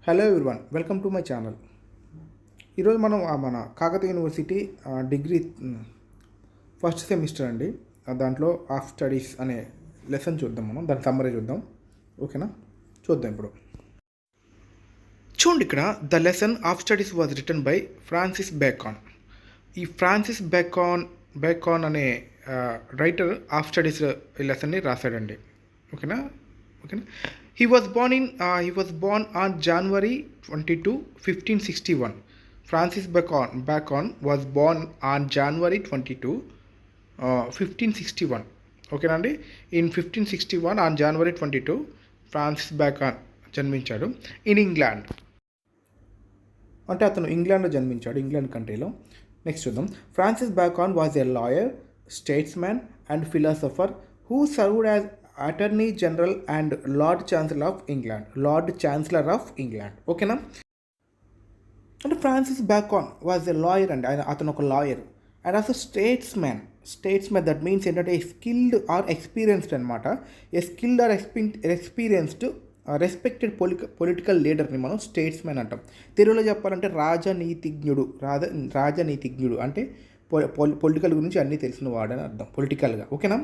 Hello everyone, welcome to my channel. ఈరోజు మనం మన Kakatiya university degree first semester అండి. దాంట్లో ఆఫ్ స్టడీస్ అనే లెసన్ చూద్దాం. మనం దాని సమ్మరీ చూద్దాం. ఓకేనా, చూద్దాం ఇప్పుడు. చూడండి, ఇక్కడ the lesson of studies was written by Francis Bacon. ఈ ఫ్రాన్సిస్ బేకాన్ అనే రైటర్ ఆఫ్ స్టడీస్ లెసన్ని రాశాడండి. ఓకేనా. He was born on January 22, 1561. Francis Bacon was born on January 22, 1561. ఓకేనా అండి. ఇన్ 1561 on January 22 ఫ్రాన్సిస్ బేకాన్ జన్మించాడు ఇన్ ఇంగ్లాండ్. అంటే అతను ఇంగ్లాండ్లో జన్మించాడు, ఇంగ్లాండ్ కంట్రీలో. నెక్స్ట్ చూద్దాం. Francis Bacon was a lawyer, statesman and philosopher who served as attorney general and lord chancellor of England. ఓకేనా. అంటే Francis Bacon was a lawyer అండి. అతను ఒక lawyer and also statesman. That means ఏంటంటే skilled or experienced అనమాట. A skilled or experienced respected political లీడర్ని మనం స్టేట్స్మ్యాన్ అంటాం. తెలుగులో చెప్పాలంటే రాజనీతిజ్ఞుడు అంటే పొలిటికల్ గురించి అన్నీ తెలిసిన వాడని అర్థం పొలిటికల్గా. ఓకేనా.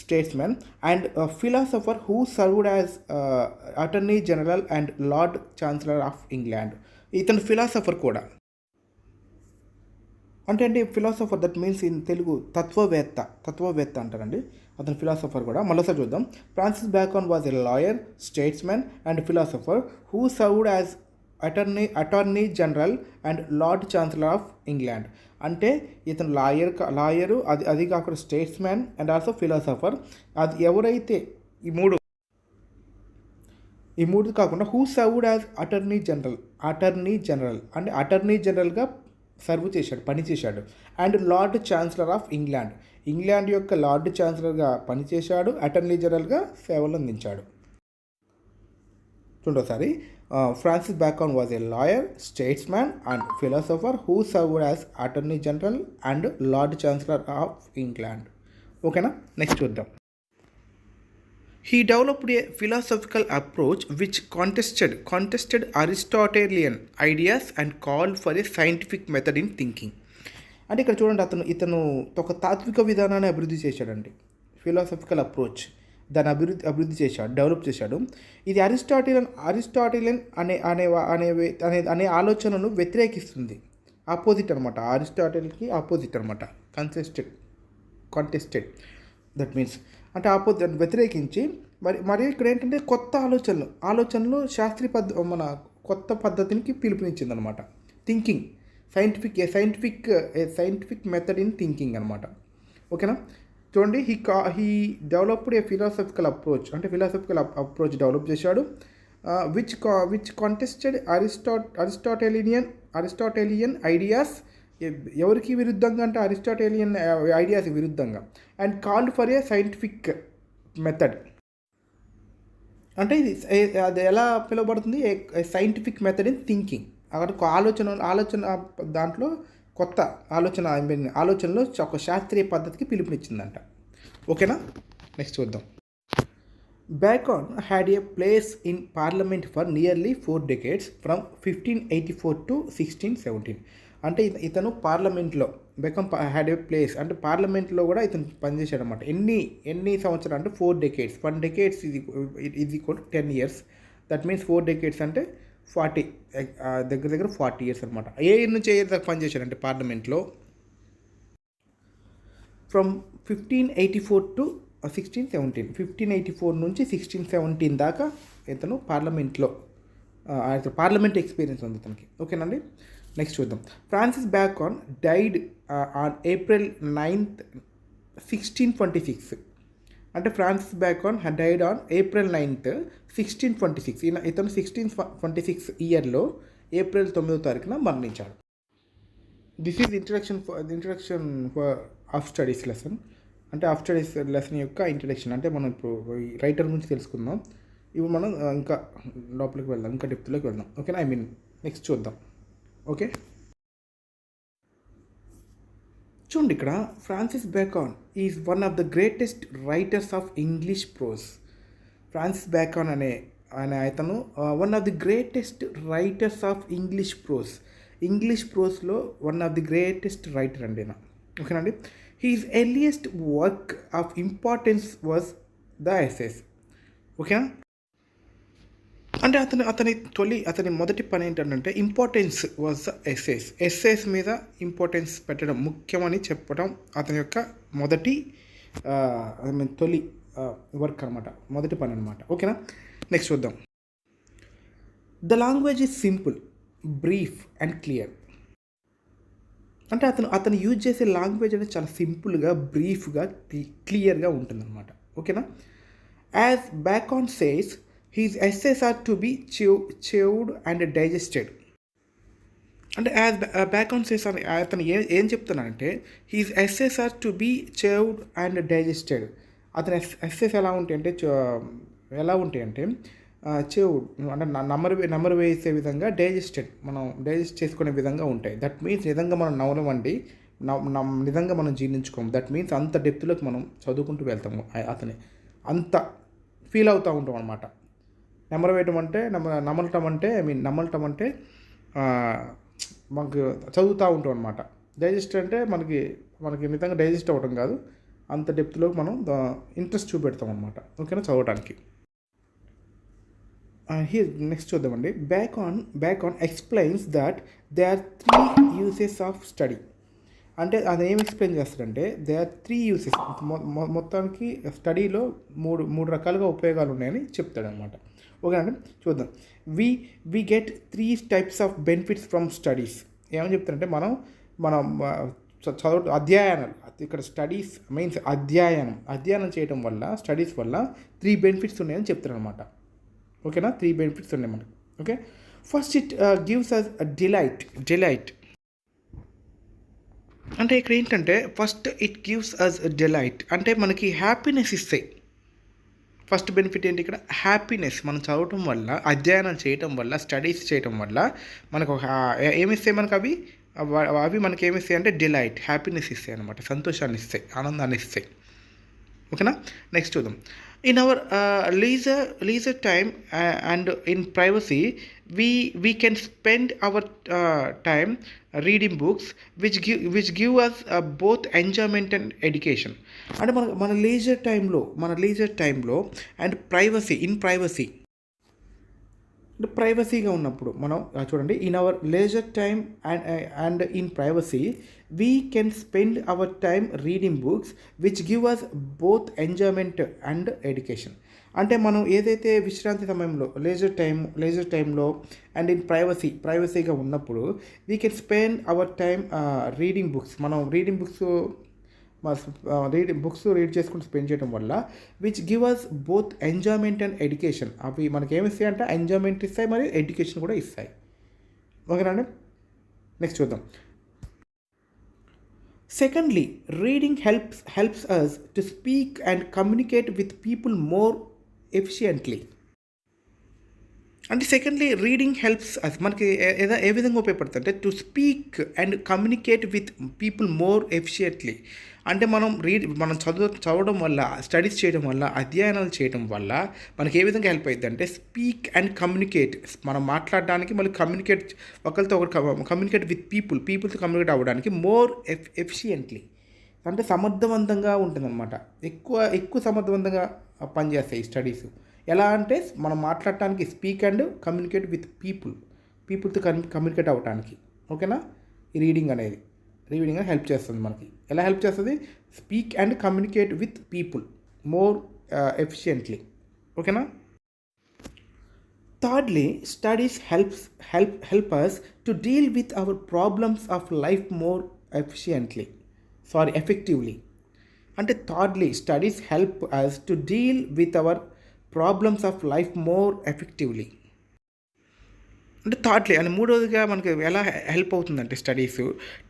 Statesmen and philosopher who served as attorney general and lord chancellor of England. ఇతను ఫిలాసఫర్ కూడా. అంటే philosopher that means in Telugu తత్వవేత్త అంటారండి. అతను ఫిలాసఫర్ కూడా. మరోసారి చూద్దాం. Francis Bacon was a lawyer, statesmen and philosopher who served as attorney general and lord chancellor of England. అంటే ఇతను లాయరు అది కాకుండా స్టేట్స్మ్యాన్ అండ్ ఆల్సో ఫిలాసఫర్. అది ఎవరైతే ఈ మూడు కాకుండా who served as attorney general అంటే అటార్నీ జనరల్గా పనిచేశాడు and lord chancellor of England యొక్క లార్డ్ ఛాన్సలర్గా పనిచేశాడు, అటార్నీ జనరల్గా సేవలు అందించాడు. చూడసారి. Francis Bacon was a lawyer, statesman and philosopher who served as Attorney General and Lord Chancellor of England. ఓకేనా. Next చూద్దాం. He developed a philosophical approach which contested Aristotelian ideas and called for a scientific method in thinking. అంటే ఇక్కడ చూడండి, ఇతను ఒక తాత్విక విధానాన్ని అభివృద్ధి చేశాడండి. ఫిలాసఫికల్ అప్రోచ్ దాన్ని అభివృద్ధి డెవలప్ చేశాడు. ఇది అరిస్టాటిలియన్ అనే ఆలోచనను వ్యతిరేకిస్తుంది. ఆపోజిట్ అనమాట. అరిస్టాటిల్కి ఆపోజిట్ అనమాట. కాంటెస్టెడ్ దట్ మీన్స్ అంటే వ్యతిరేకించి మరి ఇక్కడ ఏంటంటే కొత్త ఆలోచనలు మన కొత్త పద్ధతికి పిలుపునిచ్చింది అనమాట. Thinking scientific method in thinking అనమాట. ఓకేనా. చూడండి. He developed A philosophical approach develop చేశాడు విచ్ కాంటెస్టెడ్ అరిస్టాటేలియన్ ఐడియాస్. ఎవరికి విరుద్ధంగా అంటే అరిస్టాటేలియన్ ఐడియాస్ విరుద్ధంగా. And called for a scientific method. అంటే ఇది అది ఎలా పిలువబడుతుంది? ఏ సైంటిఫిక్ మెథడ్ ఇన్ థింకింగ్. అక్కడ ఆలోచన దాంట్లో కొత్త ఆలోచనలో ఒక శాస్త్రీయ పద్ధతికి పిలుపునిచ్చిందంట. ఓకేనా. నెక్స్ట్ చూద్దాం. Bacon had a place in parliament for nearly 4 decades from 1584 to 1617. అంటే ఇతను పార్లమెంట్లో బేకాన్ హ్యాడ్ ఏ ప్లేస్ అంటే పార్లమెంట్లో కూడా ఇతను పనిచేశాడు అనమాట. ఎన్ని సంవత్సరాలు అంటే 4 decades. 1 decade ఇది equal to 10 years. That means 4 decades అంటే 40 దగ్గర 40 years అనమాట. ఏ ఇయర్ నుంచి ఏ ఇయర్ దాకా పనిచేశాడంటే పార్లమెంట్లో ఫ్రమ్ 1584 to 1617. 1584 నుంచి 1617 దాకా ఇతను పార్లమెంట్లో పార్లమెంట్ ఎక్స్పీరియన్స్ ఉంది ఇతనికి. ఓకేనండి. నెక్స్ట్ చూద్దాం. Francis Bacon died on April 9th, 1626. అంటే Francis Bacon died on April 9th, 1626. ఇతను 1626 ఇయర్లో April 9th మరణించాడు. This is introduction for of studies lesson. అంటే ఆఫ్ స్టడీస్ లెసన్ యొక్క ఇంట్రడక్షన్. అంటే మనం ఇప్పుడు రైటర్ గురించి తెలుసుకుందాం. ఇప్పుడు మనం ఇంకా లోపలికి వెళ్దాం, ఇంకా డెప్త్లోకి వెళ్దాం. ఓకేనా. నెక్స్ట్ చూద్దాం. ఓకే. చూడండి, ఇక్కడ Francis Bacon is one of the greatest writers of English prose. Francis Bacon అనే అతను one of the greatest writers of English ప్రోస్లో one of the greatest writer అండి ఈయన. ఓకేనండి. His earliest work of importance was the essays. ఓకేనా. అంటే అతని మొదటి పని ఏంటంటే ఇంపార్టెన్స్ వాజ్ ద ఎస్సేస్ మీద ఇంపార్టెన్స్ పెట్టడం ముఖ్యమని చెప్పడం అతని యొక్క మొదటి తొలి వర్క్ అనమాట, మొదటి పని అనమాట. ఓకేనా. నెక్స్ట్ చూద్దాం. The language is simple, brief and clear. అంటే అతను యూజ్ చేసే లాంగ్వేజ్ అనేది చాలా సింపుల్గా, బ్రీఫ్గా, క్లియర్గా ఉంటుందన్నమాట. ఓకేనా. As Bacon says, his essays are to be chewed and digested. అంటే యాజ్ బ్యాకాన్ సేస్ అని అతను ఏం చెప్తున్నానంటే his essays are to be chewed and digested. అతని ఎస్సేస్ ఎలా ఉంటాయంటే చెవుడ్ అంటే నమ్మరు వేసే విధంగా డైజెస్టెడ్, మనం డైజెస్ట్ చేసుకునే విధంగా ఉంటాయి. దట్ మీన్స్ నిజంగా మనం నవ్వమండి, నిజంగా మనం జీర్ణించుకోము. దట్ మీన్స్ అంత డెప్త్లోకి మనం చదువుకుంటూ వెళ్తాము. అతని అంత ఫీల్ అవుతూ ఉంటాం అనమాట. నమ్మరవేయటం అంటే నమ్మటం అంటే మనకు చదువుతూ ఉంటాం అనమాట. డైజెస్ట్ అంటే మనకి నిజంగా డైజెస్ట్ అవ్వడం కాదు, అంత డెప్త్లోకి మనం ఇంట్రెస్ట్ చూపెడతాం అనమాట. ఓకేనా, చదవడానికి. నెక్స్ట్ చూద్దామండి. Bacon explains that they are 3 uses of study. అంటే అది ఏం ఎక్స్ప్లెయిన్ చేస్తాడంటే దే ఆర్ 3 యూసెస్, మొత్తానికి స్టడీలో మూడు రకాలుగా ఉపయోగాలు ఉన్నాయని చెప్తాడనమాట. ఓకే అండి, చూద్దాం. We get 3 types of benefits from studies. ఏమని చెప్తారంటే మనం అధ్యయనాలు, ఇక్కడ స్టడీస్ మీన్స్ అధ్యయనం చేయడం వల్ల, స్టడీస్ వల్ల 3 benefits ఉన్నాయని చెప్తారు అనమాట. ఓకేనా, 3 benefits ఉన్నాయి మనకి. Okay, first it gives us delight. అంటే ఇక్కడ ఏంటంటే first it gives us delight అంటే మనకి హ్యాపీనెస్ ఇస్తాయి. ఫస్ట్ బెనిఫిట్ ఏంటి ఇక్కడ? హ్యాపీనెస్. మనం చదవటం వల్ల, అధ్యయనం చేయటం వల్ల, స్టడీస్ చేయటం వల్ల మనకు ఏమిస్తాయి? మనకు అవి మనకి ఏమిస్తాయి అంటే డిలైట్, హ్యాపీనెస్ ఇస్తాయి అనమాట, సంతోషాన్ని ఇస్తాయి, ఆనందాన్ని ఇస్తాయి. ఓకేనా. నెక్స్ట్ చూద్దాం. In our leisure time and in privacy we can spend our time reading books which give us both enjoyment and education. అంటే మన లీజర్ టైంలో అండ్ ప్రైవసీగా ఉన్నప్పుడు మనం చూడండి, in our leisure time and in privacy we can spend our time reading books which give us both enjoyment and education. అంటే మనం ఏదైతే విశ్రాంతి సమయంలో లీజర్ టైంలో అండ్ ఇన్ ప్రైవసీగా ఉన్నప్పుడు we can spend our time reading books, మనం books read చేసుకుంటూ స్పెండ్ చేయడం వల్ల which give us both enjoyment and education. అవి మనకి ఏమిస్తాయి అంటే ఎంజాయ్మెంట్ ఇస్తాయి, మరియు ఎడ్యుకేషన్ కూడా ఇస్తాయి. ఓకేనండి. నెక్స్ట్ చూద్దాం. Secondly, reading helps us to speak and communicate with people more efficiently. అంటే సెకండ్లీ, రీడింగ్ హెల్ప్స్ అస్ మనకి ఏ విధంగా ఉపయోగపడుతుంది అంటే to speak and communicate with people more efficiently. అంటే మనం చదవడం వల్ల, స్టడీస్ చేయడం వల్ల, అధ్యయనాలు చేయడం వల్ల మనకి ఏ విధంగా హెల్ప్ అవుతుంది అంటే స్పీక్ అండ్ కమ్యూనికేట్, మనం మాట్లాడడానికి, మళ్ళీ ఒకరితో కమ్యూనికేట్ విత్ పీపుల్తో కమ్యూనికేట్ అవ్వడానికి మోర్ ఎఫిషియెంట్లీ, అంటే సమర్థవంతంగా ఉంటుందన్నమాట. ఎక్కువ సమర్థవంతంగా పనిచేస్తాయి స్టడీస్. ఎలా అంటే మనం మాట్లాడటానికి స్పీక్ అండ్ కమ్యూనికేట్ విత్ పీపుల్తో కమ్యూనికేట్ అవ్వడానికి. ఓకేనా. ఈ రీడింగ్ అనేది హెల్ప్ చేస్తుంది మనకి. ఎలా హెల్ప్ చేస్తుంది? Speak and communicate with people more efficiently. ఓకేనా. Thirdly, studies help us to deal with our problems of life more effectively. అంటే thirdly, studies help us to deal with our problems of life more effectively. అంటే thirdly అని మూడవదిగా మనకి ఎలా help అవుతుందంటే studies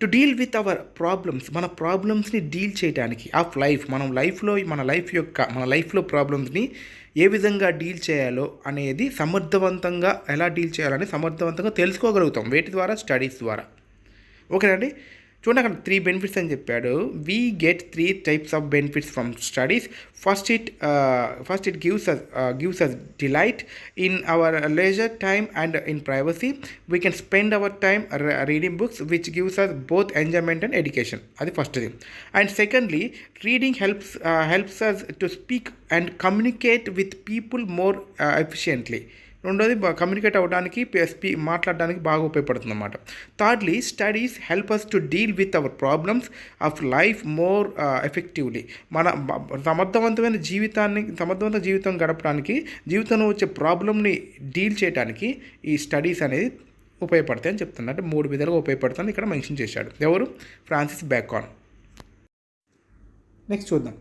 to deal with our problems, మన ప్రాబ్లమ్స్ని deal చేయడానికి ఆఫ్ లైఫ్, మన లైఫ్లో ప్రాబ్లమ్స్ని ఏ విధంగా డీల్ చేయాలో అనేది ఎలా డీల్ చేయాలని సమర్థవంతంగా తెలుసుకోగలుగుతాం. వేటి ద్వారా? స్టడీస్ ద్వారా. ఓకేనండి. చూడండి అక్కడ 3 బెనిఫిట్స్ అని చెప్పాడు. We get 3 types of benefits from studies. First it gives us delight in our leisure time and in privacy. We can spend our time reading books which gives us both enjoyment and education. Adi first thing. And secondly, reading helps us to speak and communicate with people more efficiently. రెండోది communicate అవ్వడానికి మాట్లాడడానికి బాగా ఉపయోగపడుతుంది అన్నమాట. Thirdly, studies help us to deal with our problems of life more effectively. మన సమర్థవంతమైన జీవితం గడపడానికి, జీవితంలో వచ్చే ప్రాబ్లమ్ని డీల్ చేయడానికి ఈ స్టడీస్ అనేది ఉపయోగపడతాయి అని చెప్తున్నారు. అంటే 3 విధాలుగా ఉపయోగపడుతుంది ఇక్కడ మెన్షన్ చేశాడు. ఎవరు? Francis Bacon. నెక్స్ట్ చూద్దాం.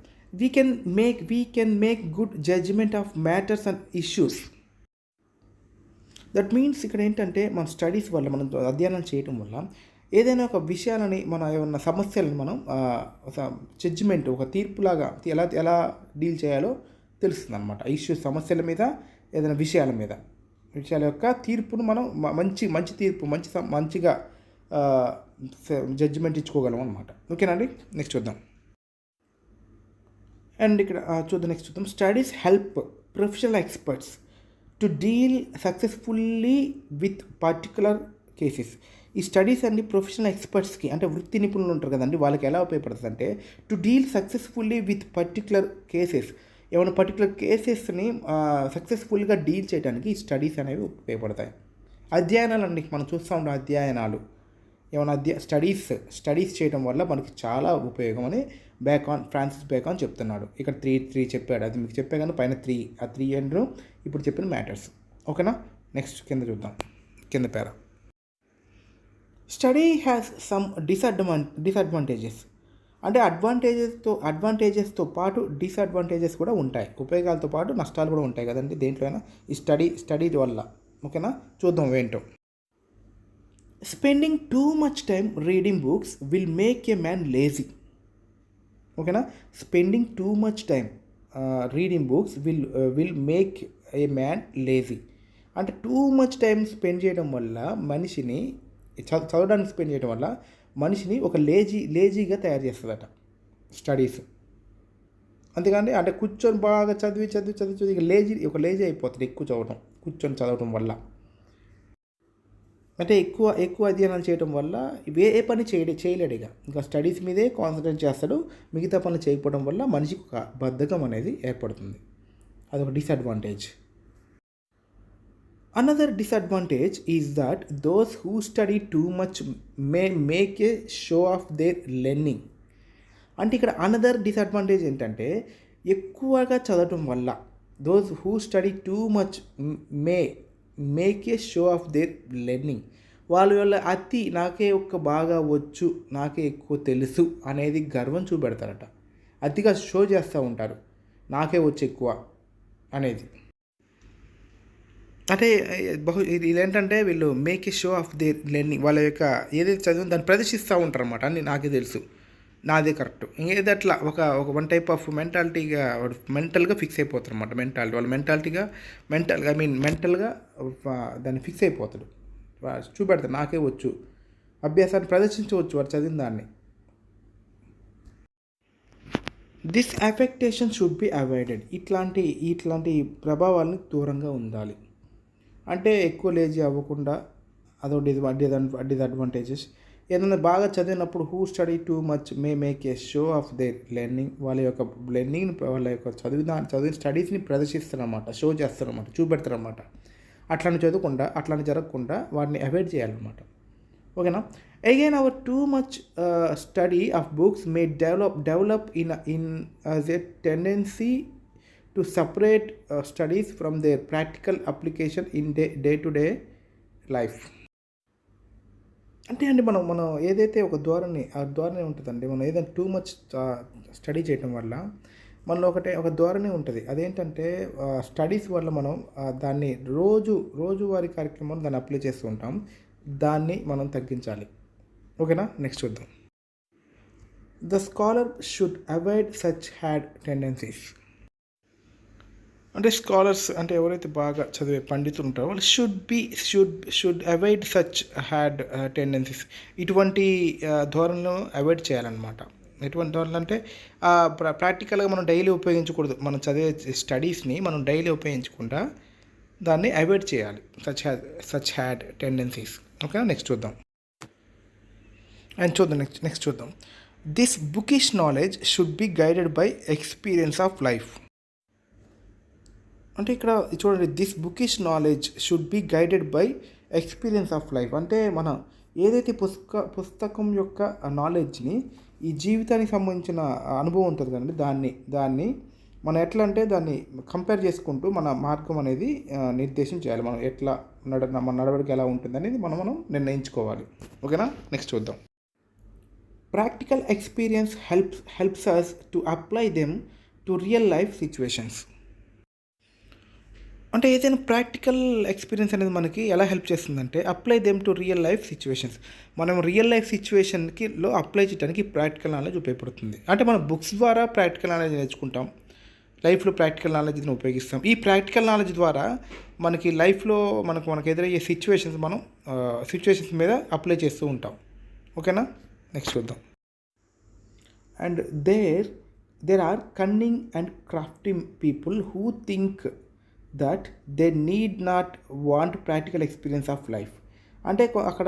We can make good judgement of matters and issues. That means ఇక్కడ ఏంటంటే మన స్టడీస్ వల్ల, మనం అధ్యయనం చేయటం వల్ల ఏదైనా ఒక విషయాలని, మన ఏమన్నా సమస్యలను మనం జడ్జిమెంట్, ఒక తీర్పులాగా ఎలా డీల్ చేయాలో తెలుస్తుంది అనమాట. ఇష్యూస్, సమస్యల మీద, ఏదైనా విషయాల యొక్క తీర్పును మనం మంచి తీర్పు, మంచిగా జడ్జిమెంట్ ఇచ్చుకోగలం అనమాట. ఓకేనా అండి? నెక్స్ట్ చూద్దాం. అండ్ ఇక్కడ నెక్స్ట్ చూద్దాం. Studies help professional experts to deal successfully with particular cases. ఈ స్టడీస్ అన్ని ప్రొఫెషనల్ ఎక్స్పర్ట్స్కి, అంటే వృత్తి నిపుణులు ఉంటారు కదండి, వాళ్ళకి ఎలా ఉపయోగపడుతుంది అంటే to deal successfully with particular cases. ఏమైనా పర్టికులర్ కేసెస్ని సక్సెస్ఫుల్గా డీల్ చేయడానికి ఈ స్టడీస్ అనేవి ఉపయోగపడతాయి. అధ్యయనాలు అండి, మనం చూస్తూ ఉంటాం అధ్యయనాలు. ఏమైనా స్టడీస్ చేయడం వల్ల మనకి చాలా ఉపయోగం అని ఫ్రాన్సిస్ బేకాన్ చెప్తున్నాడు. ఇక్కడ 3 చెప్పాడు. అది మీకు చెప్పే కానీ పైన 3, ఆ 3 ఏంటో ఇప్పుడు చెప్పిన మ్యాటర్స్. ఓకేనా? నెక్స్ట్ కింద చూద్దాం. కింద పేరా, స్టడీ హ్యాస్ సమ్ డిసడ్వాంటేజెస్. అంటే అడ్వాంటేజెస్తో పాటు డిసడ్వాంటేజెస్ కూడా ఉంటాయి. ఉపయోగాలతో పాటు నష్టాలు కూడా ఉంటాయి కదండి దేంట్లో అయినా, ఈ స్టడీ వల్ల. ఓకేనా? చూద్దాం ఏంటో. Spending too much time reading books will make a man lazy. ఓకేనా? Spending too much time reading books will make a man lazy. అంటే టూ మచ్ టైం స్పెండ్ చేయడం వల్ల మనిషిని, చదవడానికి స్పెండ్ చేయడం వల్ల మనిషిని ఒక లేజీగా తయారు చేస్తుందట స్టడీస్. అంతేకాండి, అంటే కూర్చొని బాగా చదివి ఇక లేజీ అయిపోతుంది కూర్చొని చదవడం వల్ల. అంటే ఎక్కువ అధ్యయనాలు చేయడం వల్ల ఏ పని చేయలేడు. ఇంకా స్టడీస్ మీదే కాన్సన్ట్రేట్ చేస్తాడు. మిగతా పనులు చేయకపోవడం వల్ల మనిషికి ఒక బద్ధకం అనేది ఏర్పడుతుంది. అదొక disadvantage. Another disadvantage is that those who study too much may make a show of their learning. అంటే ఇక్కడ అనదర్ డిసడ్వాంటేజ్ ఏంటంటే, ఎక్కువగా చదవటం వల్ల those who study too much make a show of their learning. వాళ్ళ నాకే బాగా వచ్చు, నాకే ఎక్కువ తెలుసు అనేది గర్వం చూపెడతారట. అతిగా షో చేస్తూ ఉంటారు, నాకే వచ్చు ఎక్కువ అనేది. అంటే ఇదేంటంటే వీళ్ళు make a show of their learning. వాళ్ళ యొక్క ఏదైతే చదివిన దాన్ని ప్రదర్శిస్తూ ఉంటారు అనమాట. అన్నీ నాకే తెలుసు, నాదే కరెక్ట్. ఇంకేది అట్లా ఒక వన్ టైప్ ఆఫ్ మెంటల్గా ఫిక్స్ అయిపోతారు అనమాట. వాళ్ళ మెంటల్గా దాన్ని ఫిక్స్ అయిపోతాడు. చూపెడతాడు నాకే వచ్చు, అభ్యాసాన్ని ప్రదర్శించవచ్చు వాడు చదివిన దాన్ని. This affectation should be avoided. ఇట్లాంటి ప్రభావాలని దూరంగా ఉండాలి. అంటే ఎక్కువ లేజీ అవ్వకుండా, అదో డిసడ్వాంటేజెస్. ఏదైనా బాగా చదివినప్పుడు who study too much make a show of their learning. వాళ్ళ యొక్క లెర్నింగ్, వాళ్ళ యొక్క చదివిన స్టడీస్ని ప్రదర్శిస్తారన్నమాట, షో చేస్తారన్నమాట, చూపెడతారన్నమాట. అట్లాంటి జరగకుండా వాటిని అవాయిడ్ చేయాలన్నమాట. ఓకేనా? Again our too much study of books may develop in as a tendency to separate studies from their practical application in day to day life. అంటే అండి మనం ఏదైతే ఆ ధోరణి ఉంటుందండి. మనం ఏదైనా టూ మచ్ స్టడీ చేయడం వల్ల మనలో ఒక ధోరణి ఉంటుంది. అదేంటంటే స్టడీస్ వల్ల మనం దాన్ని రోజువారీ కార్యక్రమంలో దాన్ని అప్లై చేస్తూ ఉంటాం. దాన్ని మనం తగ్గించాలి. ఓకేనా? నెక్స్ట్ చూద్దాం. The scholar should avoid such had tendencies. అంటే స్కాలర్స్ అంటే ఎవరైతే బాగా చదివే పండితులు ఉంటారో వాళ్ళు should avoid such had tendencies. ఇటువంటి ధోరణులను అవాయిడ్ చేయాలన్నమాట. ఎటువంటి ధోరణులు అంటే ప్రాక్టికల్గా మనం డైలీ ఉపయోగించకూడదు. మనం చదివే స్టడీస్ని మనం డైలీ ఉపయోగించకుండా దాన్ని అవాయిడ్ చేయాలి. Such had tendencies. Okay, next చూద్దాం. అండ్ చూద్దాం నెక్స్ట్ చూద్దాం. This bookish knowledge should be guided by experience of life. అంటే ఇక్కడ చూడండి, this bookish knowledge should be guided by experience of life. అంటే మనం ఏదైతే పుస్తకం యొక్క నాలెడ్జ్ని ఈ జీవితానికి సంబంధించిన అనుభవం ఉంటుంది కదండి, దాన్ని మనం ఎట్లా అంటే దాన్ని కంపేర్ చేసుకుంటూ మన మార్గం అనేది నిర్దేశం చేయాలి. మనం ఎట్లా మన నడవడిక ఎలా ఉంటుంది అనేది మనం నిర్ణయించుకోవాలి. ఓకేనా, నెక్స్ట్ చూద్దాం. Practical experience helps us to apply them to real life situations. అంటే ఏదైనా ప్రాక్టికల్ ఎక్స్పీరియన్స్ అనేది మనకి ఎలా హెల్ప్ చేస్తుందంటే apply them to real life situations. మనం రియల్ లైఫ్ సిచ్యువేషన్లో అప్లై చేయడానికి ప్రాక్టికల్ నాలెడ్జ్ ఉపయోగపడుతుంది. అంటే మనం బుక్స్ ద్వారా ప్రాక్టికల్ నాలెడ్జ్ నేర్చుకుంటాం, లైఫ్లో ప్రాక్టికల్ నాలెడ్జ్ని ఉపయోగిస్తాం. ఈ ప్రాక్టికల్ నాలెడ్జ్ ద్వారా మనకి లైఫ్లో మనకు ఎదురయ్యే సిచ్యువేషన్స్ మీద అప్లై చేస్తూ ఉంటాం. ఓకేనా, నెక్స్ట్ చూద్దాం. And there are cunning and crafty people who think that they need not want practical experience of life. అంటే అక్కడ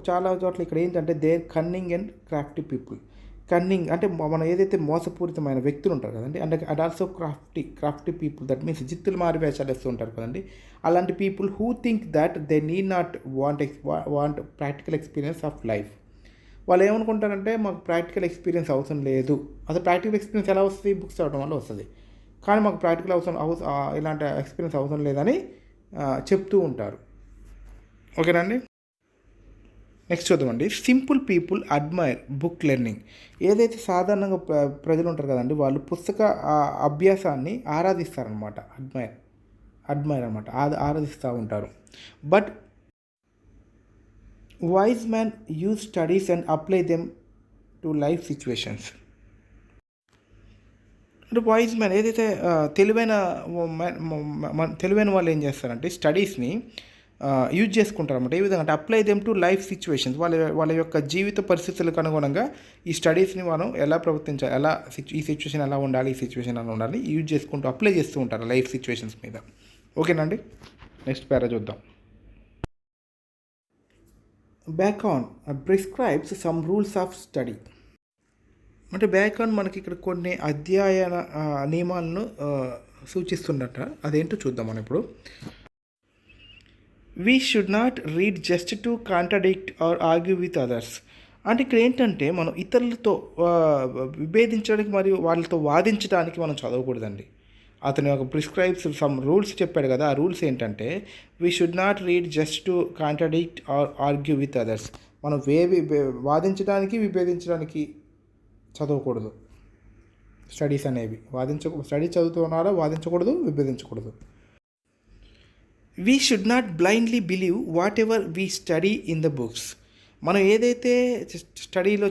చాలా చోట్ల ఇక్కడ ఏంటంటే there cunning and crafty people. Cunning అంటే మనం ఏదైతే మోసపూరితమైన వ్యక్తులు ఉంటారు కదండి, and also crafty people, that means జిత్తులు మారి వేషాలు వేస్తూ ఉంటారు కదండి, అలాంటి people who think that they need not want practical experience of life. వాళ్ళు ఏమనుకుంటారంటే మాకు ప్రాక్టికల్ ఎక్స్పీరియన్స్ అవసరం లేదు. అసలు ప్రాక్టికల్ ఎక్స్పీరియన్స్ ఎలా వస్తుంది? బుక్స్ చదవడం వల్ల వస్తుంది. కానీ మాకు ప్రాక్టికల్ ఇలాంటి ఎక్స్పీరియన్స్ అవసరం లేదని చెప్తూ ఉంటారు. ఓకేనండి, నెక్స్ట్ చూద్దామండి. Simple people admire book learning. ఏదైతే సాధారణంగా ప్రజలు ఉంటారు కదండి, వాళ్ళు పుస్తక అభ్యాసాన్ని ఆరాధిస్తారనమాట. అడ్మైర్ అనమాట, ఆరాధిస్తూ ఉంటారు. But wise man use studies and apply them to life situations. అంటే వైజ్ మ్యాన్ ఏదైతే తెలివైన వాళ్ళు ఏం చేస్తారంటే స్టడీస్ని యూజ్ చేసుకుంటారు అన్నమాట. ఏ విధంగా అంటే apply them to life situations. వాళ్ళ యొక్క జీవిత పరిస్థితులకు అనుగుణంగా ఈ స్టడీస్ని మనం ఎలా ప్రవర్తించాలి, ఈ సిచ్యువేషన్ ఎలా ఉండాలి, ఈ సిచ్యువేషన్ ఎలా ఉండాలి యూజ్ చేసుకుంటూ అప్లై చేస్తూ ఉంటారు లైఫ్ సిచ్యువేషన్స్ మీద. ఓకేనండి, నెక్స్ట్ పేరా చూద్దాం. Bacon prescribes some rules of study. అంటే బ్యాకాన్ మనకి ఇక్కడ కొన్ని అధ్యయన నియమాలను సూచిస్తుందట. అదేంటో చూద్దాం మనం ఇప్పుడు. We should not read just to contradict or argue with others. అంటే ఇక్కడ ఏంటంటే మనం ఇతరులతో విభేదించడానికి మరియు వాళ్ళతో వాదించడానికి మనం చదవకూడదండి. అతని ఒక ప్రిస్క్రైబ్స్ సమ్ రూల్స్ చెప్పాడు కదా, ఆ రూల్స్ ఏంటంటే we should not read just to contradict or argue with others. మనం వాదించడానికి విభేదించడానికి చదవకూడదు. స్టడీస్ అనేవి స్టడీ చదువుతున్నారా వాదించకూడదు, విభేదించకూడదు. We should not blindly believe whatever we study in the books. మనం ఏదైతే స్టడీలో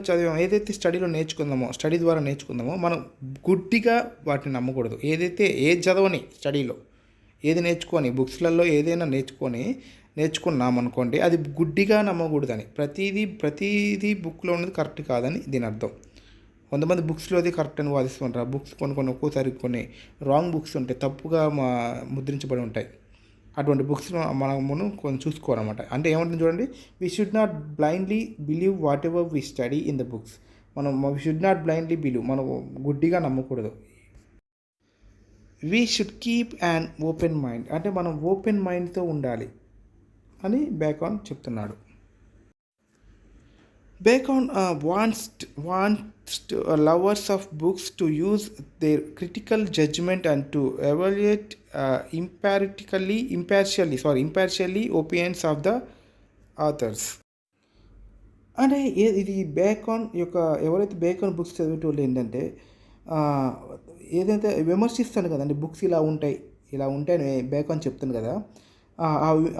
నేర్చుకుందామో, స్టడీ ద్వారా నేర్చుకుందామో మనం గుడ్డిగా వాటిని నమ్మకూడదు. ఏది చదవని స్టడీలో ఏది నేర్చుకొని బుక్స్లలో ఏదైనా నేర్చుకున్నాం అనుకోండి, అది గుడ్డిగా నమ్మకూడదని. ప్రతిదీ బుక్లో ఉన్నది కరెక్ట్ కాదని దీని అర్థం. కొంతమంది బుక్స్లో అది కరెక్ట్ అని వాదిస్తుంటారు. బుక్స్ ఒక్కోసారి కొన్ని రాంగ్ బుక్స్ ఉంటాయి, తప్పుగా ముద్రించబడి ఉంటాయి. అటువంటి బుక్స్ మనము కొంచెం చూసుకోవాలన్నమాట. అంటే ఏమంటుంది చూడండి, we should not blindly believe whatever we study in the books. We should not blindly believe, మనం గుడ్డిగా నమ్మకూడదు. We should keep an open mind. అంటే మనం ఓపెన్ మైండ్తో ఉండాలి అని బేకాన్ చెప్తున్నాడు. Bacon wants lovers of books to use their critical judgment and to evaluate impartially opinions of the authors. అంటే ఇది బేకాన్ యొక్క ఎవరైతే బేకాన్ బుక్స్ చదివేటోళ్ళు ఏంటంటే ఏదైతే విమర్శిస్తాను కదండి, బుక్స్ ఇలా ఉంటాయి అని బేకాన్ చెప్తాను కదా,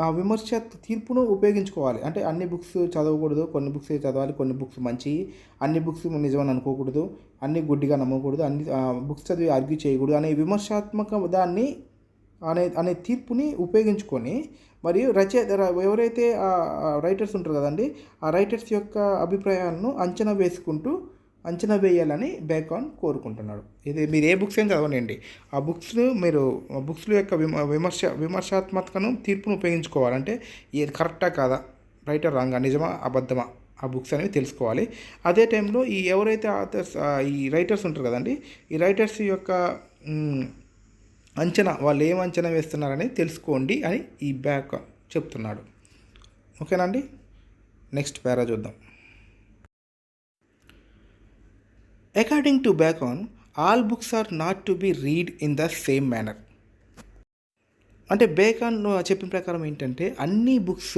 ఆ విమర్శ తీర్పును ఉపయోగించుకోవాలి. అంటే అన్ని బుక్స్ చదవకూడదు, కొన్ని బుక్స్ చదవాలి, కొన్ని బుక్స్ మంచి, అన్ని బుక్స్ నిజమని అనుకోకూడదు, అన్ని గుడ్డిగా నమ్మకూడదు, అన్ని బుక్స్ చదివి ఆర్గ్యూ చేయకూడదు అనే విమర్శాత్మక దాన్ని అనే తీర్పుని ఉపయోగించుకొని మరియు ఎవరైతే రైటర్స్ ఉంటారు కదండి, ఆ రైటర్స్ యొక్క అభిప్రాయాలను అంచనా వేయాలని బేకాన్ కోరుకుంటున్నాడు. ఇది మీరు ఏ బుక్స్ అయినా చదవనండి, ఆ బుక్స్ల యొక్క విమర్శాత్మకను తీర్పును ఉపయోగించుకోవాలంటే ఇది కరెక్టా కాదా, రైటర్ రాంగా, నిజమా అబద్ధమా, ఆ బుక్స్ అనేవి తెలుసుకోవాలి. అదే టైంలో ఎవరైతే ఈ రైటర్స్ ఉంటారు కదండి, ఈ రైటర్స్ యొక్క వాళ్ళు ఏం అంచనా వేస్తున్నారని తెలుసుకోండి అని ఈ బ్యాక్ చెప్తున్నాడు. ఓకేనా అండి, నెక్స్ట్ పారా చూద్దాం. According to Bacon, all books are not to be read in the same manner. అంటే బేకాన్ చెప్పిన ప్రకారం ఏంటంటే అన్ని books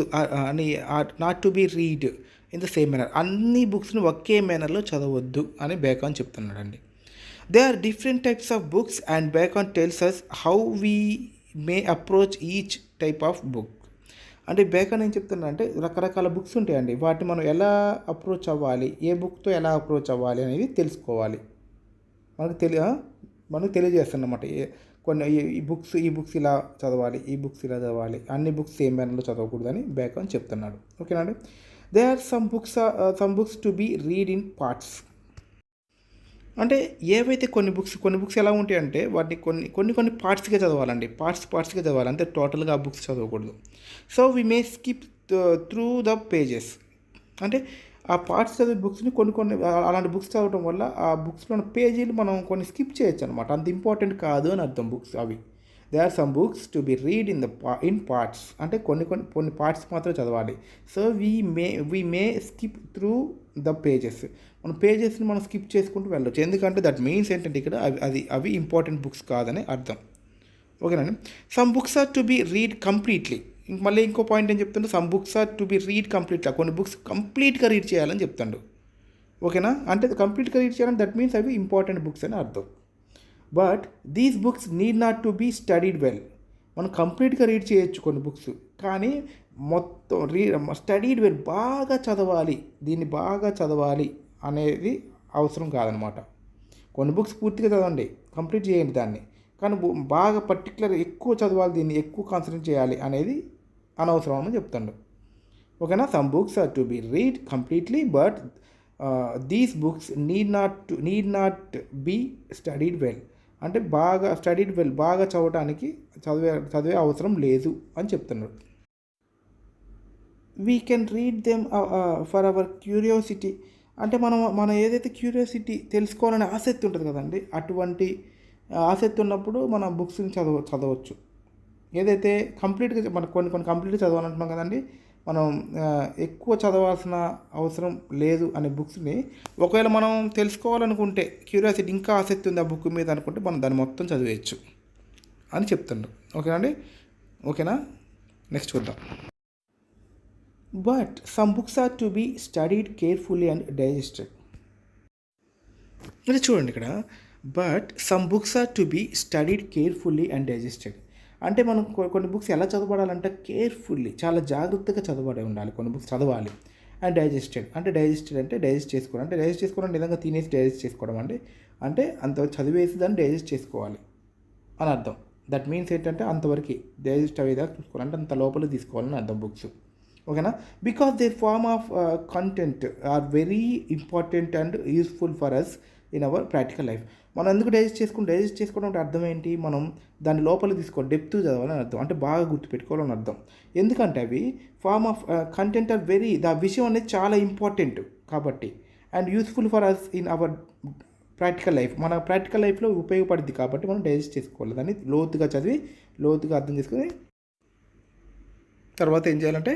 not to be read in the same manner, అన్ని బుక్స్ని ఒకే మేనర్లో చదవద్దు అని బేకాన్ చెప్తున్నాడండి. They are different types of books and Bacon tells us how we may approach each type of book. అంటే బేకాన్ ఏం చెప్తున్నా అంటే రకరకాల బుక్స్ ఉంటాయండి, వాటిని మనం ఎలా అప్రోచ్ అవ్వాలి, ఏ బుక్తో ఎలా అప్రోచ్ అవ్వాలి అనేది తెలుసుకోవాలి. మనకు తెలియజేస్తున్నమాట. కొన్ని ఈ బుక్స్ ఇలా చదవాలి, ఈ బుక్స్ ఇలా చదవాలి, అన్ని బుక్స్ సేమ్ మేనర్లో చదవకూడదని బేకాన్ చెప్తున్నాడు. ఓకేనా అండి. They are some books to be read in parts. అంటే ఏవైతే కొన్ని బుక్స్ ఎలా ఉంటాయంటే వాటిని కొన్ని పార్ట్స్గా చదవాలండి, పార్ట్స్గా చదవాలి, అంతే టోటల్గా ఆ బుక్స్ చదవకూడదు. So we may skip through the pages. అంటే ఆ పార్ట్స్ చదివే బుక్స్ని కొన్ని అలాంటి బుక్స్ చదవడం వల్ల ఆ బుక్స్లో పేజీలు మనం కొన్ని స్కిప్ చేయొచ్చు అనమాట, అంత ఇంపార్టెంట్ కాదు అని అర్థం బుక్స్ అవి. They are some books to be read in parts. అంటే కొన్ని పార్ట్స్ మాత్రం చదవాలి. So we may skip through the pages. మన పేజెస్ని మనం స్కిప్ చేసుకుంటూ వెళ్ళొచ్చు, ఎందుకంటే దట్ మీన్స్ ఏంటంటే ఇక్కడ అవి ఇంపార్టెంట్ బుక్స్ కాదని అర్థం. ఓకేనండి. Some books are to be read completely. మళ్ళీ ఇంకో పాయింట్ ఏం చెప్తుండే, some books are to be read కంప్లీట్గా, కొన్ని బుక్స్ కంప్లీట్గా రీడ్ చేయాలని చెప్తాడు. ఓకేనా, అంటే కంప్లీట్గా రీడ్ చేయాలని దట్ మీన్స్ అవి ఇంపార్టెంట్ బుక్స్ అని అర్థం. But these books need not to be studied well. మనం కంప్లీట్గా రీడ్ చేయొచ్చు కొన్ని బుక్స్, కానీ మొత్తం స్టడీడ్ వెల్, బాగా చదవాలి, దీన్ని బాగా చదవాలి అనేది అవసరం కాదనమాట. కొన్ని బుక్స్ పూర్తిగా చదవండి, కంప్లీట్ చేయండి దాన్ని, కానీ బాగా పర్టికులర్ ఎక్కువ చదవాలి, దీన్ని ఎక్కువ కాన్సన్ట్రేట్ చేయాలి అనేది అనవసరం అని చెప్తాడు. ఓకేనా. Some books are to be read completely but these books need not be studied well. అంటే బాగా చదివే అవసరం లేదు అని చెప్తున్నాడు. We can read them for our curiosity. అంటే మనం ఏదైతే క్యూరియాసిటీ, తెలుసుకోవాలనే ఆసక్తి ఉంటుంది కదండి, అటువంటి ఆసక్తి ఉన్నప్పుడు మనం బుక్స్ని చదవచ్చు. ఏదైతే కంప్లీట్గా మనం కొన్ని కంప్లీట్గా చదవాలంటున్నాం కదండి, మనం ఎక్కువ చదవాల్సిన అవసరం లేదు అనే బుక్స్ని ఒకవేళ మనం తెలుసుకోవాలనుకుంటే, క్యూరియాసిటీ ఇంకా ఆసక్తి ఉంది ఆ బుక్ మీద అనుకుంటే మనం దాన్ని మొత్తం చదివేయచ్చు అని చెప్తుండ్రు. ఓకేనా అండి. ఓకేనా, నెక్స్ట్ చూద్దాం. But some books are to be studied carefully and digested. అంటే చూడండి ఇక్కడ, but some books are to be studied carefully and digested. అంటే మనం కొన్ని బుక్స్ ఎలా చదవాలంటే కేర్ఫుల్లీ, చాలా జాగ్రత్తగా చదవబడి ఉండాలి, కొన్ని బుక్స్ చదవాలి. అండ్ డైజెస్ట్ అంటే డైజెస్ట్ చేసుకోవడం, అంటే డైజెస్ట్ చేసుకోవడం నిజంగా తినేసి డైజెస్ట్ చేసుకోవడం అంటే అంత చదివేసి దాన్ని డైజెస్ట్ చేసుకోవాలి అని అర్థం. దట్ మీన్స్ ఏంటంటే అంతవరకు డైజెస్ట్ అయ్యేదాకా చూసుకోవాలి, అంటే అంత లోపల తీసుకోవాలని అర్థం బుక్స్. ఓకేనా. Because their form of content are very important and useful for us in our practical life. మనం ఎందుకు డైజెస్ట్ చేసుకోవడం అంటే అర్థం ఏంటి, మనం దాని లోపల తీసుకోవాలి, డెప్త్ చదవాలని అర్థం, అంటే బాగా గుర్తుపెట్టుకోవాలని అర్థం. ఎందుకంటే అవి form of content are very, విషయం అనేది చాలా ఇంపార్టెంట్ కాబట్టి, and useful for us in our practical life, మన ప్రాక్టికల్ లైఫ్లో ఉపయోగపడుద్ది కాబట్టి మనం డైజెస్ట్ చేసుకోవాలి. దాన్ని లోతుగా చదివి లోతుగా అర్థం చేసుకొని తర్వాత ఏం చేయాలంటే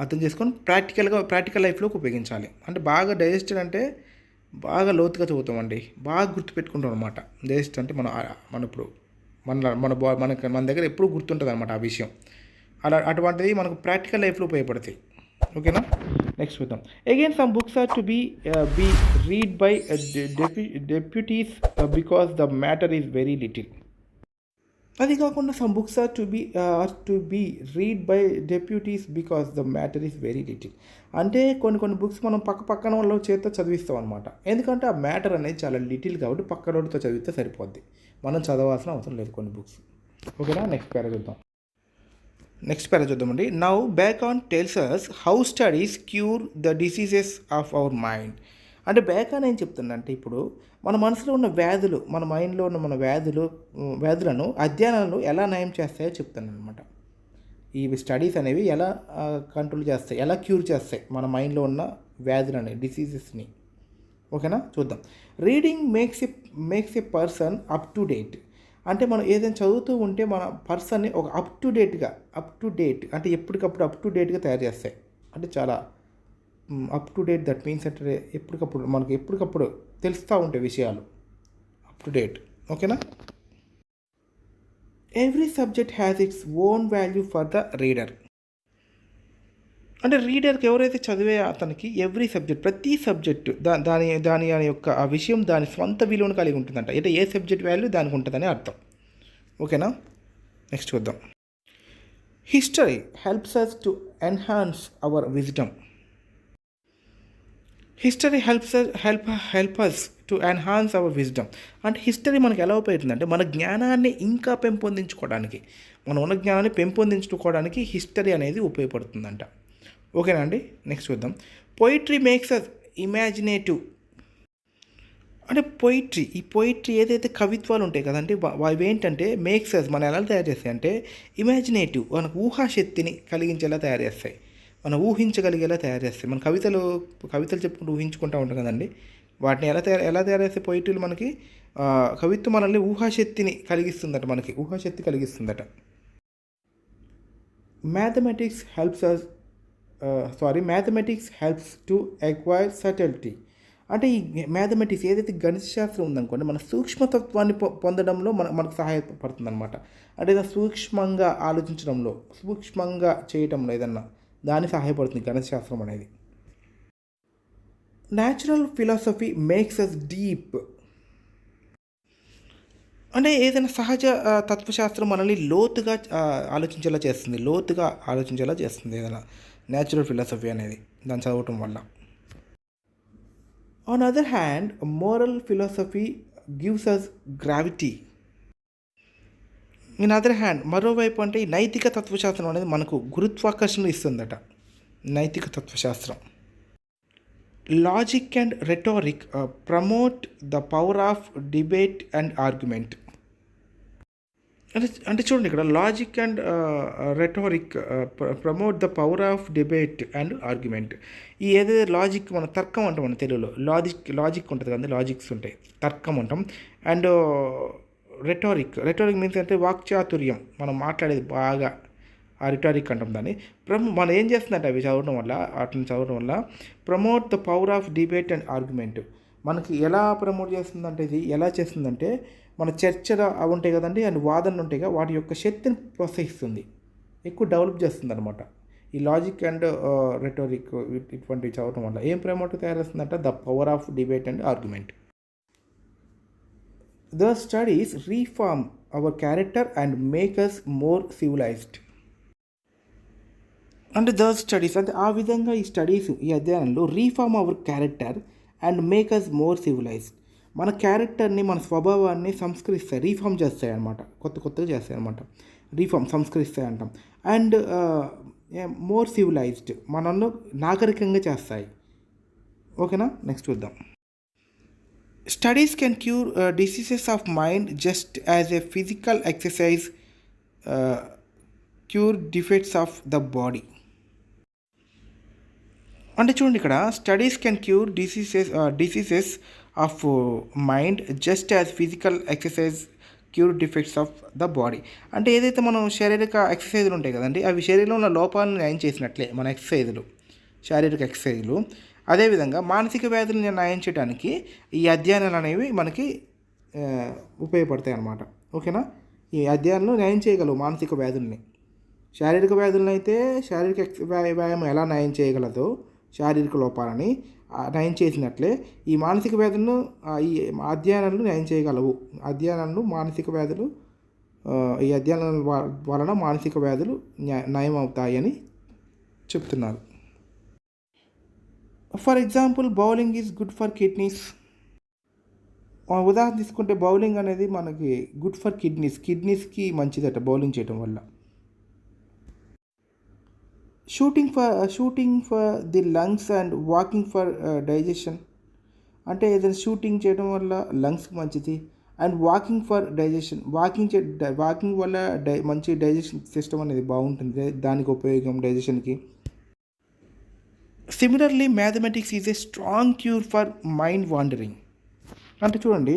అర్థం చేసుకొని ప్రాక్టికల్ లైఫ్లోకి ఉపయోగించాలి. అంటే బాగా డైజెస్టెడ్ అంటే బాగా లోతుగా చదువుతామండి, బాగా గుర్తుపెట్టుకుంటాం అనమాట. డైజెస్ట్ అంటే మన ఇప్పుడు మన దగ్గర ఎప్పుడు గుర్తుంటుంది అనమాట ఆ విషయం. అటువంటిది మనకు ప్రాక్టికల్ లైఫ్లో ఉపయోగపడతాయి. ఓకేనా, నెక్స్ట్ చూద్దాం. Again some books are to be read by deputies because the matter is very little. అది కాకుండా some books are to be read by deputies because the matter is very little. అంటే కొన్ని books మనం పక్కన వాళ్ళ చేతితో చదివిస్తాం అనమాట, ఎందుకంటే ఆ మ్యాటర్ అనేది చాలా లిటిల్ కాబట్టి పక్కన వాళ్ళతో చదివితే సరిపోద్ది, మనం చదవాల్సిన అవసరం లేదు కొన్ని బుక్స్. ఓకేనా, నెక్స్ట్ పేరా చూద్దామండి. Now Bacon tells us how studies cure the diseases of our mind. అంటే బ్యాక్ ఆన్ ఏం చెప్తుందంటే, ఇప్పుడు మన మనసులో ఉన్న వ్యాధులు, మన మైండ్లో ఉన్న మన వ్యాధులను అధ్యయనాలు ఎలా నయం చేస్తాయో చెప్తాను అనమాట. ఈ స్టడీస్ అనేవి ఎలా కంట్రోల్ చేస్తాయి, ఎలా క్యూర్ చేస్తాయి మన మైండ్లో ఉన్న వ్యాధులని, డిసీజెస్ని. ఓకేనా, చూద్దాం. Reading makes a person up to date. అంటే మనం ఏదైనా చదువుతూ ఉంటే మన పర్సన్ని ఒక అప్ టు డేట్ అంటే ఎప్పటికప్పుడు అప్ టు డేట్గా తయారు చేస్తాయి. అంటే చాలా up to date, that means అంటే మనకి ఎప్పటికప్పుడు తెలుస్తూ ఉంటాయి విషయాలు, అప్ టు డేట్. ఓకేనా. Every subject has its own value for the reader. అంటే రీడర్కి ఎవరైతే చదివే అతనికి ఎవ్రీ సబ్జెక్ట్, ప్రతి సబ్జెక్టు దాని యొక్క ఆ విషయం దాని స్వంత విలువను కలిగి ఉంటుందంట. అంటే ఏ సబ్జెక్ట్ వాల్యూ దానికి ఉంటుందని అర్థం. ఓకేనా, నెక్స్ట్ చూద్దాం. History helps us to enhance our wisdom. History help us to enhance our wisdom. అంటే హిస్టరీ మనకి ఎలా ఉపయోగపడుతుందంటే మన జ్ఞానాన్ని ఇంకా పెంపొందించుకోవడానికి, మనం ఉన్న జ్ఞానాన్ని పెంపొందించుకోవడానికి హిస్టరీ అనేది ఉపయోగపడుతుందంట. ఓకేనా అండి, నెక్స్ట్ చూద్దాం. Poetry makes us imaginative. అంటే ఈ పోయిట్రీ ఏదైతే కవిత్వాలు ఉంటాయి కదంటే అవి ఏంటంటే మేక్స్ అస్, మనం ఎలా తయారు చేస్తాయి అంటే ఇమాజినేటివ్, మనకు ఊహాశక్తిని కలిగించేలా తయారు చేస్తాయి, మనం ఊహించగలిగేలా తయారు చేస్తాయి. మన కవితలు చెప్పుకుంటూ ఊహించుకుంటూ ఉంటాం కదండి, వాటిని ఎలా తయారు చేస్తే పోయిట్రీలు మనకి కవిత్వం మనల్ని ఊహాశక్తిని కలిగిస్తుందట, మనకి ఊహాశక్తి కలిగిస్తుందట. Mathematics helps to acquire subtlety. అంటే ఈ మ్యాథమెటిక్స్ ఏదైతే గణిత శాస్త్రం ఉందనుకోండి, మన సూక్ష్మతత్వాన్ని పొందడంలో మనకు సహాయపడుతుంది అనమాట. అంటే ఏదైనా సూక్ష్మంగా ఆలోచించడంలో, సూక్ష్మంగా చేయటంలో ఏదన్నా దాన్ని సహాయపడుతుంది గణిత శాస్త్రం అనేది. Natural philosophy makes us deep. అంటే ఏదైనా సహజ తత్వశాస్త్రం మనల్ని లోతుగా ఆలోచించేలా చేస్తుంది ఏదైనా న్యాచురల్ ఫిలాసఫీ అనేది దాన్ని చదవటం వల్ల. On other hand moral philosophy gives us gravity. In other hand, మరోవైపు అంటే ఈ నైతిక తత్వశాస్త్రం అనేది మనకు గురుత్వాకర్షణ ఇస్తుందట, నైతిక తత్వశాస్త్రం. Logic and rhetoric promote the power of debate and argument. అంటే చూడండి, ఇక్కడ logic and rhetoric promote the power of debate and argument. ఈ ఏదైతే లాజిక్, మన తర్కం అంటాం మన తెలుగులో, లాజిక్ ఉంటుంది కదండి, లాజిక్స్ ఉంటాయి, తర్కం అంటాం. అండ్ రెటారిక్ మీన్స్ అంటే వాక్చాతుర్యం, మనం మాట్లాడేది బాగా, ఆ రిటారిక్ అంటాం దాన్ని. మనం ఏం చేస్తుందంటే వాటిని చదవడం వల్ల promote the power of debate and argument. మనకి ఎలా ప్రమోట్ చేస్తుందంటే, ఇది ఎలా చేస్తుందంటే మన చర్చలు అవి ఉంటాయి కదండి, అండ్ వాదనలు ఉంటాయి కదా, వాటి యొక్క శక్తిని ప్రోత్సహిస్తుంది, ఎక్కువ డెవలప్ చేస్తుంది అనమాట. ఈ లాజిక్ అండ్ రెటోరిక్ ఇటువంటివి చదవటం వల్ల ఏం ప్రమోట్ తయారవుతుందంటే the power of debate and argument. The studies reform our character and make us more civilised. అంటే ద స్టడీస్ అంటే ఆ విధంగా ఈ స్టడీస్, ఈ అధ్యయనంలో reform our character and make us more civilised. మన క్యారెక్టర్ని, మన స్వభావాన్ని సంస్కరిస్తాయి, రీఫార్మ్ చేస్తాయి అన్నమాట, కొత్తగా చేస్తాయి అన్నమాట, సంస్కరిస్తాయి అంటాం. అండ్ మోర్ సివిలైజ్డ్, మనల్ని నాగరికంగా చేస్తాయి. ఓకేనా, నెక్స్ట్ చూద్దాం. Studies can cure diseases of mind just as a physical exercise cure defects of the body. అంటే చూడండి, ఇక్కడ studies can cure diseases of mind just as physical exercise cure defects of the body. అంటే ఏదైతే మనం శారీరక ఎక్సర్సైజులు ఉంటాయి కదండి, అవి శరీరంలో ఉన్న లోపాలను నయం చేసినట్లే మన ఎక్సర్సైజులు, శారీరక ఎక్సర్సైజులు. అదేవిధంగా మానసిక వ్యాధులను నయం చేయడానికి ఈ అధ్యయనాలు అనేవి మనకి ఉపయోగపడతాయి అన్నమాట. ఓకేనా, ఈ అధ్యయనాలు నయం చేయగలవు మానసిక వ్యాధుల్ని. శారీరక వ్యాధులను అయితే శారీరక వ్యాయామం ఎలా నయం చేయగలదో, శారీరక లోపాలని నయం చేసినట్లే ఈ మానసిక వ్యాధులను ఈ అధ్యయనాలు నయం చేయగలవు. మానసిక వ్యాధులు, ఈ అధ్యయనాల వలన మానసిక వ్యాధులు నయం అవుతాయని చెప్తున్నారు. For example, bowling is good for kidneys. ఉదాహరణ తీసుకుంటే బౌలింగ్ అనేది మనకి గుడ్ ఫర్ కిడ్నీస్కి మంచిదట బౌలింగ్ చేయడం వల్ల. Shooting for the lungs and walking for digestion. అంటే ఏదైనా షూటింగ్ చేయడం వల్ల లంగ్స్కి మంచిది. And walking for digestion, walking వల్ల మంచి డైజెషన్ సిస్టమ్ అనేది బాగుంటుంది, దానికి ఉపయోగం డైజెషన్కి. Similarly mathematics is a strong cure for mind wandering. అంటే చూడండి,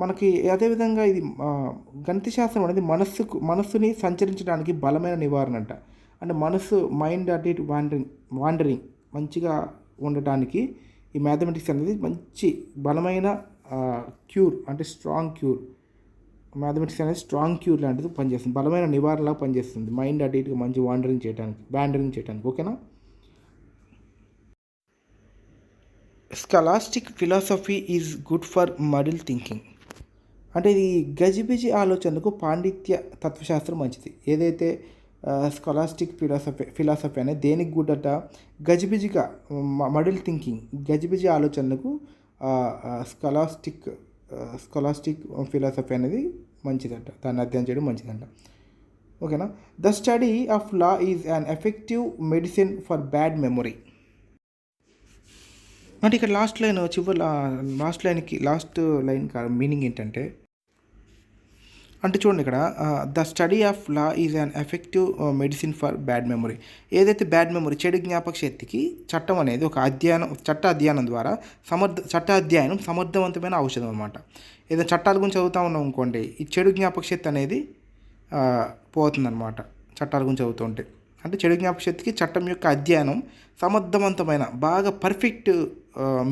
మనకి అదేవిధంగా ఇది గణిత శాస్త్రం అనేది మనస్సుని సంచరించడానికి బలమైన నివారణ అంట. అంటే మైండ్ అటు ఇటు వాండరింగ్ మంచిగా ఉండటానికి ఈ మ్యాథమెటిక్స్ అనేది మంచి బలమైన క్యూర్, అంటే స్ట్రాంగ్ క్యూర్. మ్యాథమెటిక్స్ అనేది స్ట్రాంగ్ క్యూర్ లాంటిది పనిచేస్తుంది, బలమైన నివారణలా పనిచేస్తుంది మైండ్ అటు ఇటుగా మంచి వాండరింగ్ చేయడానికి. ఓకేనా. Scholastic philosophy is good for muddle thinking. అంటే ఇది గజిబిజి ఆలోచనలకు పాండిత్య తత్వశాస్త్రం మంచిది. ఏదైతే స్కాలాస్టిక్ ఫిలాసఫీ అనేది దేనికి గుడ్ అట, గజిబిజిగా మడిల్ థింకింగ్, గజిబిజి ఆలోచనలకు స్కాలాస్టిక్ ఫిలాసఫీ అనేది మంచిదంట, దాన్ని అధ్యయనం చేయడం మంచిదంట. ఓకేనా. The study of law is an effective medicine for bad memory. అంటే ఇక్కడ లాస్ట్ లైన్ మీనింగ్ ఏంటంటే, అంటే చూడండి ఇక్కడ the study of law is an effective medicine for bad memory. ఏదైతే బ్యాడ్ మెమొరీ, చెడు జ్ఞాపక శక్తికి చట్టం అనేది ఒక అధ్యయనం ద్వారా అధ్యయనం సమర్థవంతమైన ఔషధం అనమాట. ఏదైనా చట్టాల గురించి చదువుతూ ఉన్నాం అనుకోండి, ఈ చెడు జ్ఞాపక శక్తి అనేది పోతుందన్నమాట చట్టాల గురించి చదువుతుంటే. అంటే చెడు జ్ఞాపక శక్తికి చట్టం యొక్క అధ్యయనం సమర్థవంతమైన బాగా పర్ఫెక్ట్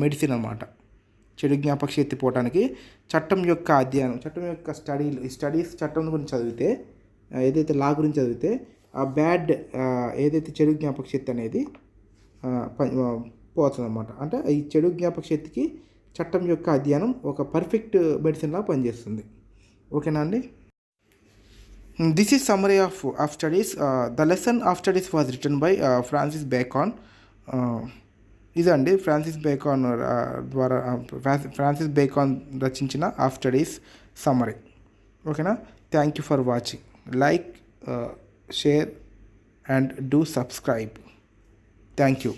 మెడిసిన్ అనమాట. చెడు జ్ఞాపక శక్తి పోవటానికి చట్టం యొక్క అధ్యయనం, చట్టం యొక్క స్టడీస్ చట్టం గురించి చదివితే, ఏదైతే లా గురించి చదివితే ఆ బ్యాడ్ ఏదైతే చెడు జ్ఞాపక శక్తి అనేది పోతుంది అనమాట. అంటే ఈ చెడు జ్ఞాపక శక్తికి చట్టం యొక్క అధ్యయనం ఒక పర్ఫెక్ట్ మెడిసిన్లా పనిచేస్తుంది. ఓకేనా అండి. This is summary of studies. The lesson of studies was written by Francis Bacon. ఇదండి ఫ్రాన్సిస్ బేకాన్ రచించిన ఆఫ్ స్టడీస్ సమ్మరీ. ఓకేనా. Thank you for watching. Like, share and do subscribe. Thank you.